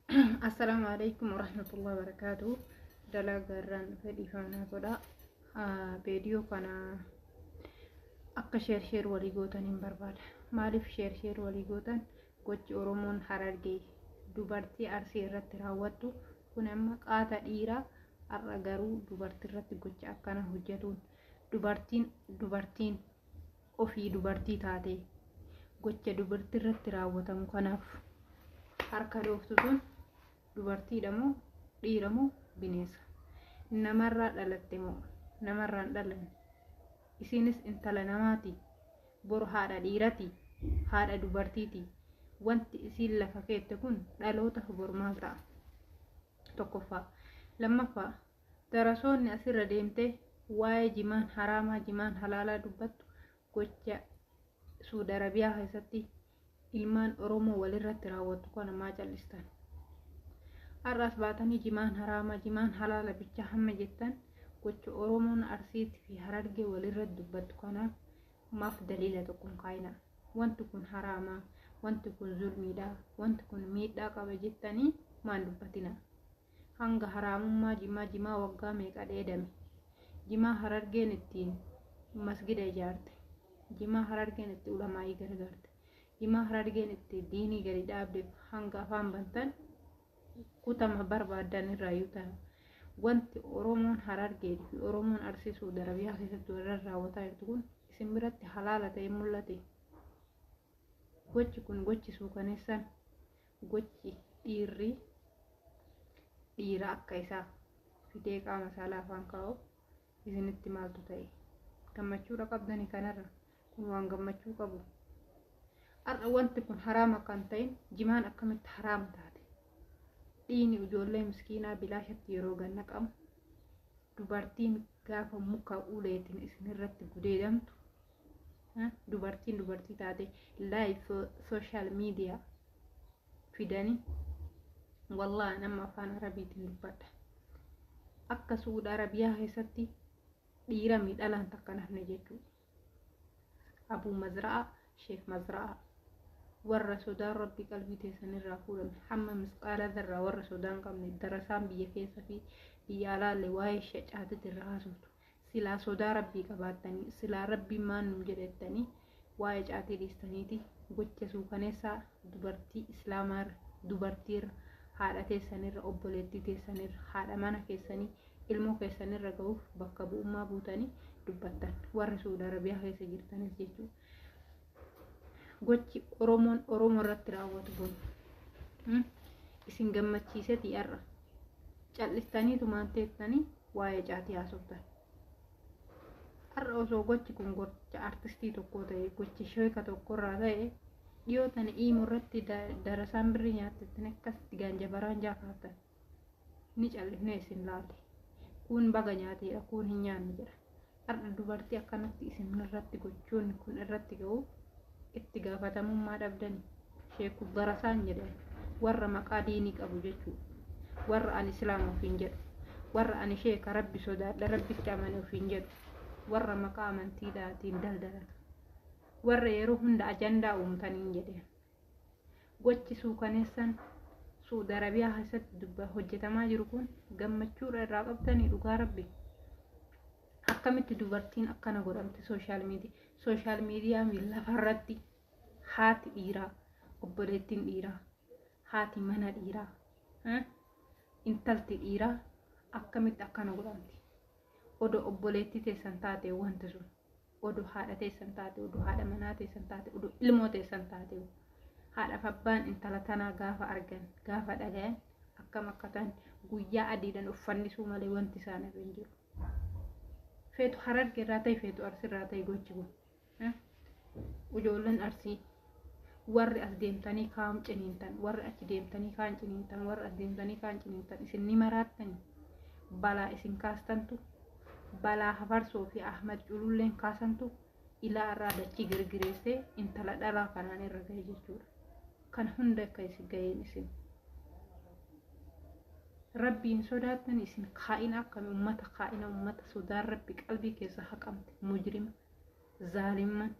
السلام عليكم ورحمة الله وبركاته. دلقرن فدي فانا قدا فيديو كان akka share walii gootan barbaada. Maaliif share walii gootan gochi Oromoon Harargee dubartii Arsii irratti raawwattu kun amma qaata dhiiraa har'a garuu dubartii irratti gocha akkana hojjetuun dubartiin ofii dubartii taate gocha dubartii irratti raawwatamu kanaaf harka dhooftuun dubartiidha moo dhiira moo bineensa namarraa dhalatte moo namarraan dhalanne isinis intala namaati bor haadha dhiirati haadha dubartiiti wanti isiin lafa keette kun dhaloota bor maal ta'a tokkoffaa lammaffaa darasoonni asirra deemtee waa'ee jimaan haraamaa jimaan halaalaa dubbattu gocha Suudi Arabiyaa keessatti ilmaan Oromoo walirratti raawwatu kana maa callistan arras baatanii jimaan haraamaa jimaan halaala bicha hamma jettan gocha Oromoon Arsiitti fi Harargee walirratti dubbattu kanaaf maaf daliila tokkoon kaayina wanti kun haraamaa wanti kun zulmiidha wanti kun miidhaa qaba jettanii maan dubbatina hanga haraamummaa jimaa waggaa meeqa dheedame jimaa Harargeen ittiin masgida ijaarte jimaa Harargeen itti ulamaa'ii gargaarte jimaa Harargeen itti diinii gadi dhaabde hanga afaan bantan kutama barbaadan irraa yuutan wanti Oromoon Harargee fi Oromoon Arsii Suudi Arabiyaa keessatti warra raawwataa jirtu kun isin biratti halaala ta'ee mul'ate gochi kun gochi suukaneessan gochi dhiira akka isaa fidee qaama saalaa afaan kaa'u isinitti maaltu ta'e gammachuudha qabdani kanarra kun waan gammachuu qabu har'a wanti kun haraama kan ta'in jimaan akkamitti haraama taate dhiini ijoollee miskiinaa bilaashatti yeroo gannaqamu dubartiin gaafa muka uleetiin isinirratti gudeedamtu dubartii taate live social media fidanii wallahi nama afaan arabiitiin dubbadha akka Suudi Arabiyaa keessatti dhiira miidhalaan takka nafne jechuudha Abuu Mazra'a Sheekh Mazra'a warra sodaan rabbi qalbii teessanirraa fuudhan hamma misqaala dharraa warra sodaan qabne darasaan biyya keessa fi biyya alaalle waa'ee shacaatitti irraa haasoftu silaa sodaa rabbii qabaattanii silaa rabbii maan nu jedhettanii waa'ee caatii dhiistaniiti gocha suukaneessaa dubartii islaamaarra dubartiirra haadha teessanirra obboleettii teessanirra haadha mana keessanii ilmoo keessanirra ga'uuf bakka bu'ummaa buutanii dubbattan warri Suudi Arabiyaa keessa jirtanis jechuudha gochi Oromoo irratti raawwatu kun isin gammachiisetii har'a callistanii tumaanteettanii waa'ee caatii haasoftan har'a osoo gochi kun gocha artistii tokko ta'e gochi sheeka tokkorraa ta'e dhiyootan iimoo irratti darasaan birrii nyaattetti akkasitti gaanjabaraan jaakaatan ni callifnee isin laalle kun baga nyaateedha kun hin nyaanne jedha har'a dubartii akkanatti isin irratti gochoonni kun irratti ga'u itti gaafatamummaa dhabdani sheeku darasaan jedhan warra maqaa diinii qabu jechuudha warra ani islaama ofiin jedhu warra ani sheeka rabbi sodaadha rabbitti amane ofiin jedhu warra maqaa amantiidhaatiin daldalatu warra yeroo hunda ajandaa uumtaniin jedhan gochi suukaneessan Suudi Arabiyaa keessatti hojjetamaa jiru kun gammachuudha irraa qabtanii dhugaa rabbi akkamitti dubartiin akkana godhamte social media lafarratti haati dhiiraa obboleettiin dhiiraa haati mana dhiiraa intalti dhiiraa akkamitti akkana godhamti odo obboleettii teessan taate wanti sun odo haadha teessan taate odo haadha manaa teessan taate odo ilmoo teessan taate haadha abbaan intala tanaa gaafa argan gaafa dhagayan akkam akkatan guyyaa adiidhan uffannisuu malee wanti isaan irra hin jiru feetu Harargee irraa ta'e feetu Arsii irraa ta'e gochi kun ijoolleen Arsii warri as deemtanii kaan ciniintan warri achi deemtanii kaan ciniintan warri as deemtanii kaan ciniintan isin ni maraattanii balaa isin kaastantu balaa Hafarsoo fi Ahmad Cululleen kaasantu ilaa irraa dachii girgireessee intala dhalaa kanaan irra ga'e jechuudha kan hunda akka isin ga'een isin rabbiin sodaatan isin kaa'ina akkami ummata kaa'ina ummata sodaan rabbi qalbii keessa haqamte mujrima zaaliman